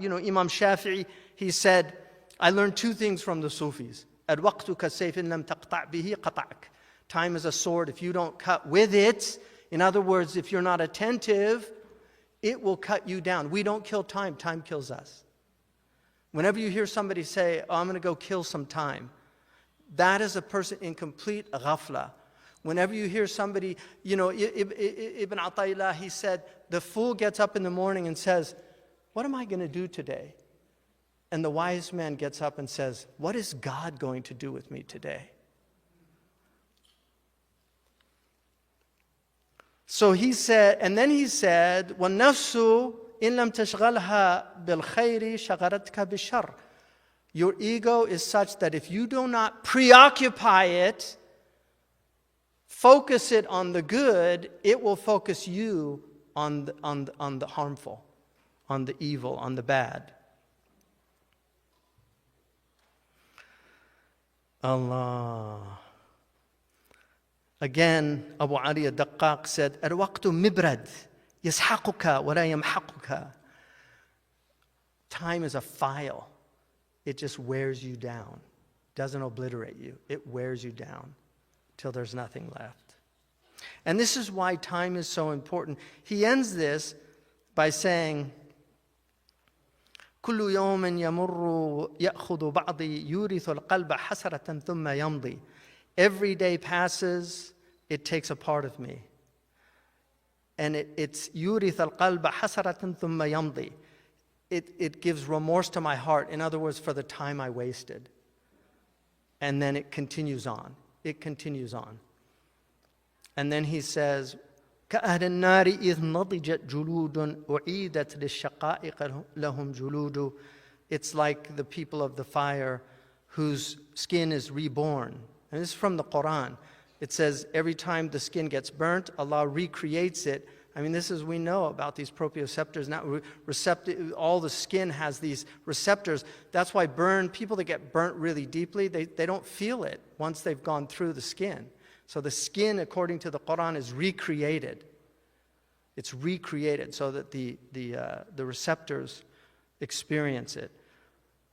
Imam Shafi'i, he said, I learned two things from the Sufis. الْوَقْتُ كَالسَّيْفٍ لَمْ تَقْطَعْ بِهِ قَطَعَكَ. Time is a sword. If you don't cut with it, in other words, if you're not attentive, it will cut you down. We don't kill time. Time kills us. Whenever you hear somebody say, I'm going to go kill some time, that is a person in complete ghafla. Whenever you hear somebody, Ibn Ata'illah, he said, the fool gets up in the morning and says, what am I going to do today? And the wise man gets up and says, what is God going to do with me today? So he said, and then he said, وَالنَّفْسُ إِن لَمْ تَشْغَلْهَا بِالْخَيْرِ شَغَلَتْكَ بِالشَّرِّ. Your ego is such that if you do not preoccupy it, focus it on the good, it will focus you on the harmful, on the evil, on the bad. Allah. Again, Abu Ali al-Daqqaq said, الْوَقْتُ مِبْرَدْ يَسْحَقُكَ وَلَا يَمْحَقُكَ. Time is a file. It just wears you down. Doesn't obliterate you. It wears you down till there's nothing left. And this is why time is so important. He ends this by saying, كل يوم يمر يأخذ بعضي يورث القلب حسرة ثم يمضي. Every day passes, it takes a part of me. And it's يورث القلب حسرة ثم يمضي. It gives remorse to my heart. In other words, for the time I wasted. And then it continues on. It continues on. And then he says, كأهل النار إذ نضجت جلود أعيدت للشقائق لهم جلود. It's like the people of the fire whose skin is reborn. And this is from the Quran. It says every time the skin gets burnt, Allah recreates it. I mean, this is, we know about these proprioceptors. Now, all the skin has these receptors. That's why people that get burnt really deeply, they don't feel it once they've gone through the skin. So the skin, according to the Quran, is recreated. It's recreated so that the receptors experience it.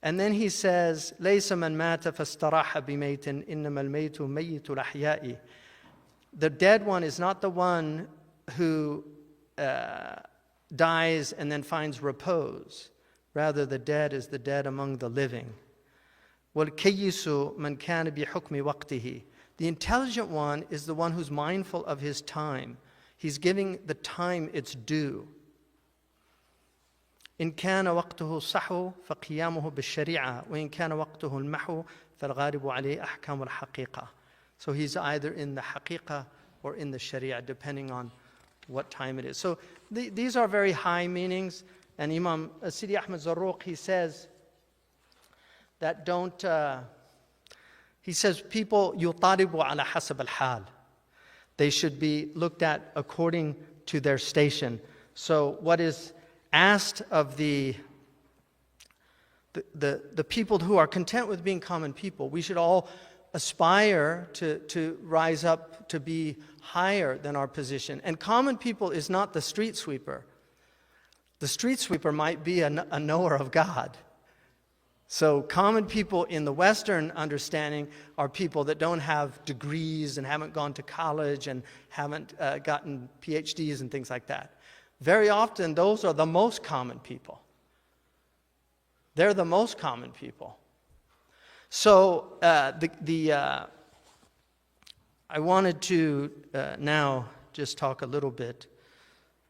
And then he says, لَيْسَ مَنْ مَاتَ فَاسْتَرَاحَ بِمَيْتٍ إِنَّمَا الْمَيْتُ مَيِّتُ الْأَحْيَاءِ. The dead one is not the one who dies and then finds repose. Rather, the dead is the dead among the living. وَالْكَيِّسُ مَنْ كَانَ بِحُكْمِ وَقْتِهِ. The intelligent one is the one who's mindful of his time. He's giving the time its due. إن كان وقته الصحو فقيامه بالشريعة وإن كان وقته المحو فالغالب عليه أحكام الحقيقة. So he's either in the haqiqah or in the sharia, depending on what time it is. So these are very high meanings. And Imam Sidi Ahmed Zarruq, he says that he says people يطالبوا على حسب الحال. They should be looked at according to their station. So what is asked of the people who are content with being common people, we should all aspire to rise up to be higher than our position. And common people is not the street sweeper. The street sweeper might be a knower of God. So common people in the Western understanding are people that don't have degrees and haven't gone to college and haven't gotten PhDs and things like that. Very often, those are the most common people. They're the most common people. So I wanted to now just talk a little bit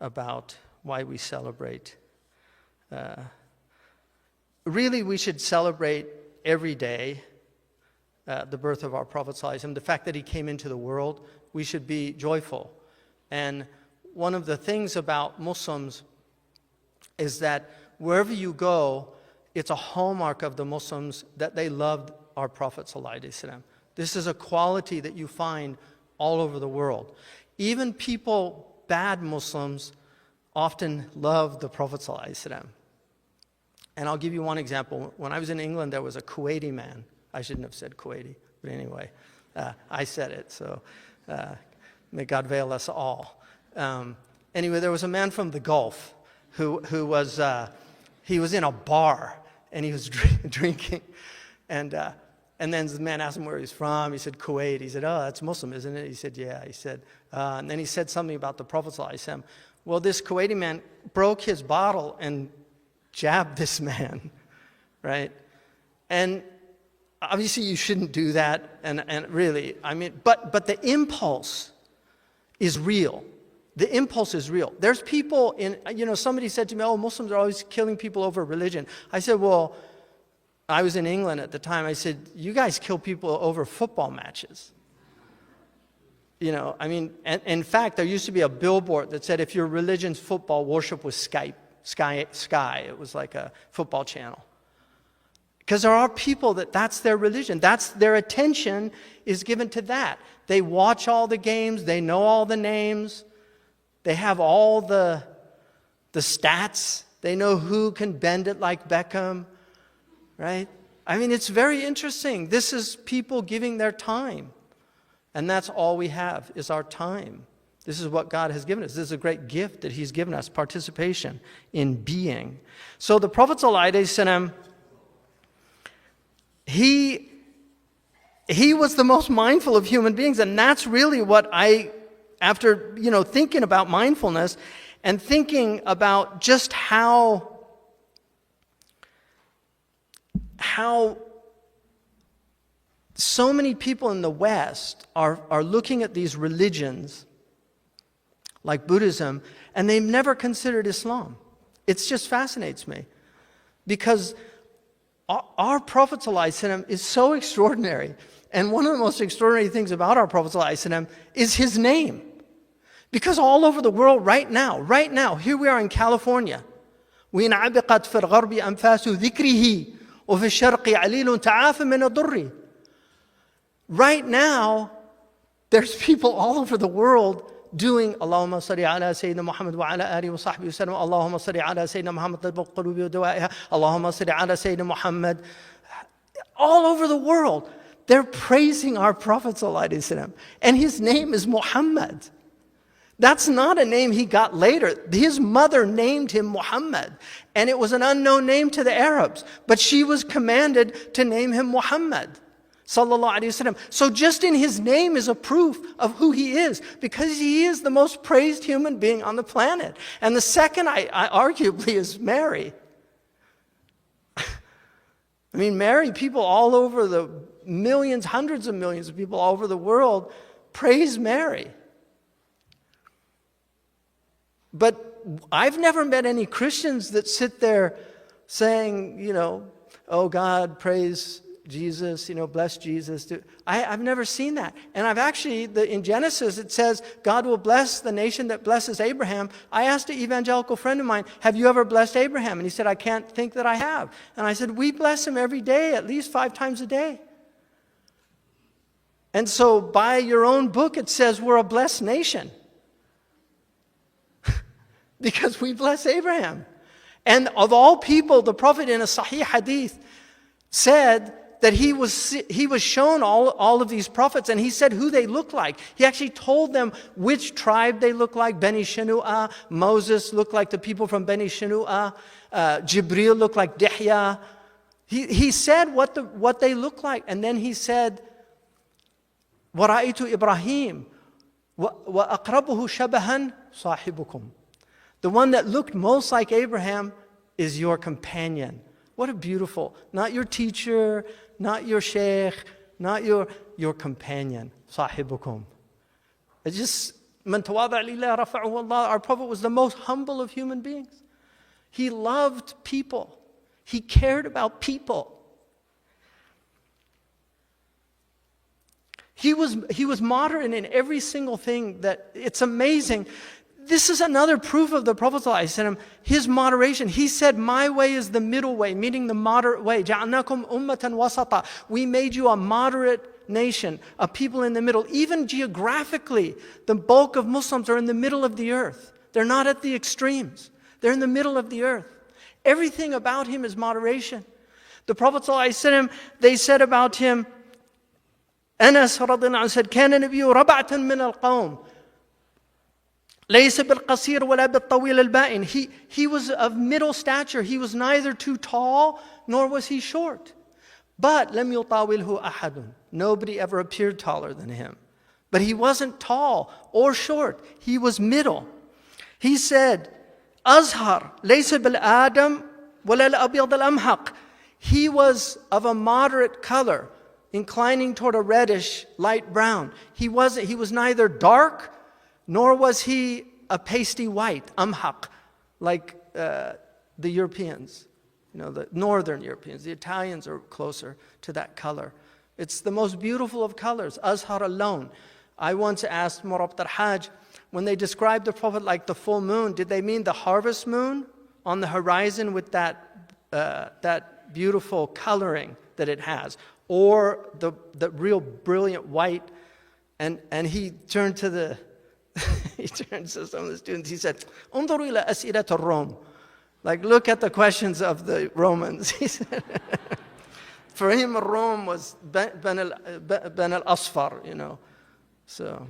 about why we celebrate. Really, we should celebrate every day the birth of our Prophet ﷺ. The fact that he came into the world, we should be joyful. And one of the things about Muslims is that wherever you go, it's a hallmark of the Muslims that they loved our Prophet ﷺ. This is a quality that you find all over the world. Even people, bad Muslims, often love the Prophet ﷺ. And I'll give you one example. When I was in England, there was a Kuwaiti man. I shouldn't have said Kuwaiti, but anyway, I said it, so may God veil us all. Anyway, there was a man from the Gulf who was he was in a bar and he was drinking. And then the man asked him where he was from. He said, Kuwait. He said, oh, that's Muslim, isn't it? He said, yeah. He said, and then he said something about the Prophet ﷺ. Well, this Kuwaiti man broke his bottle and jabbed this man, right? And obviously you shouldn't do that. And really, I mean, but the impulse is real. The impulse is real. There's people somebody said to me, oh, Muslims are always killing people over religion. I said, well, I was in England at the time. I said, you guys kill people over football matches. In fact, there used to be a billboard that said, if your religion's football, worship was Sky. It was like a football channel. Because there are people that's their religion. That's their attention is given to that. They watch all the games. They know all the names. They have all the stats. They know who can bend it like Beckham, right? I mean, it's very interesting. This is people giving their time. And that's all we have is our time. This is what God has given us. This is a great gift that He's given us, participation in being. So the Prophet ﷺ, he was the most mindful of human beings. And that's really what after thinking about mindfulness and thinking about just how so many people in the West are looking at these religions like Buddhism, and they've never considered Islam. It just fascinates me. Because our Prophet ﷺ is so extraordinary. And one of the most extraordinary things about our Prophet ﷺ is his name. Because all over the world right now, here we are in California. وَإِنْعَبِقَتْ فِي الْغَرْبِ أَنْفَاسُ ذِكْرِهِ وَفِي الشَّرْقِ عَلِيلٌ تَعَافٍ مِنَ الضُّرِّ. Right now, there's people all over the world doing Allahumma salli ala Sayyidina Muhammad wa ala alihi wa sahbihi wa sallam. Allahumma salli ala Sayyidina Muhammad tibul qulubi wa dawaiha. Allahumma salli ala Sayyidina Muhammad. All over the world, they're praising our Prophet sallallahu alaihi wasallam, and his name is Muhammad. That's not a name he got later. His mother named him Muhammad, and it was an unknown name to the Arabs, but she was commanded to name him Muhammad. Sallallahu Alaihi Wasallam. So just in his name is a proof of who he is, because he is the most praised human being on the planet. And the second, I arguably, is Mary. I mean, Mary, people all over the millions, hundreds of millions of people all over the world praise Mary. But I've never met any Christians that sit there saying, oh God, praise Jesus, bless Jesus. I've never seen that. And I've actually, in Genesis, it says, God will bless the nation that blesses Abraham. I asked an evangelical friend of mine, have you ever blessed Abraham? And he said, I can't think that I have. And I said, we bless him every day, at least 5 times a day. And so by your own book, it says we're a blessed nation. Because we bless Abraham. And of all people, the Prophet in a Sahih Hadith said that he was shown all of these prophets, and he said who they look like. He actually told them which tribe they look like. Bani Shanu'ah, Moses looked like the people from Bani Shanu'ah. Jibril looked like Dihya. He said what they look like, and then he said, وَرَأَيْتُ إِبْرَاهِيمَ وَأَقْرَبُهُ شَبَهًا صَاحِبُكُمْ. The one that looked most like Abraham is your companion. What a beautiful, not your teacher, not your sheikh, not your companion, sahibukum. It's just, man tawada' lillah rafa'ahu Allah. Our Prophet was the most humble of human beings. He loved people. He cared about people. He was moderate in every single thing it's amazing. This is another proof of the Prophet ﷺ, his moderation. He said, my way is the middle way, meaning the moderate way. جَعَلْنَاكُمْ أُمَّةً وَسَطًا. We made you a moderate nation, a people in the middle. Even geographically, the bulk of Muslims are in the middle of the earth. They're not at the extremes. They're in the middle of the earth. Everything about him is moderation. The Prophet ﷺ, they said about him, Anas radhiyallahu anhu said, كَانَ نَبِيُّ رَبَعْةً مِّنَ الْقَوْمِ ليس بالقصير ولا بالطويل البائن. He was of middle stature. He was neither too tall nor was he short. But لم يطاوله أحد. Nobody ever appeared taller than him. But he wasn't tall or short. He was middle. He said, أزهر ليس بالآدم ولا الأبيض الأمحق. He was of a moderate color, inclining toward a reddish, light brown. He was neither dark, nor was he a pasty white, amhaq, like the Europeans, the northern Europeans. The Italians are closer to that color. It's the most beautiful of colors, azhar alone. I once asked Murabt al-Hajj, when they described the Prophet like the full moon, did they mean the harvest moon on the horizon with that beautiful coloring that it has, or the real brilliant white? And he turned to he turned to some of the students. He said, "Unzuru ila as'ilat al-Rum." Like, look at the questions of the Romans. He said, for him, Rome was Ben al-Asfar, So.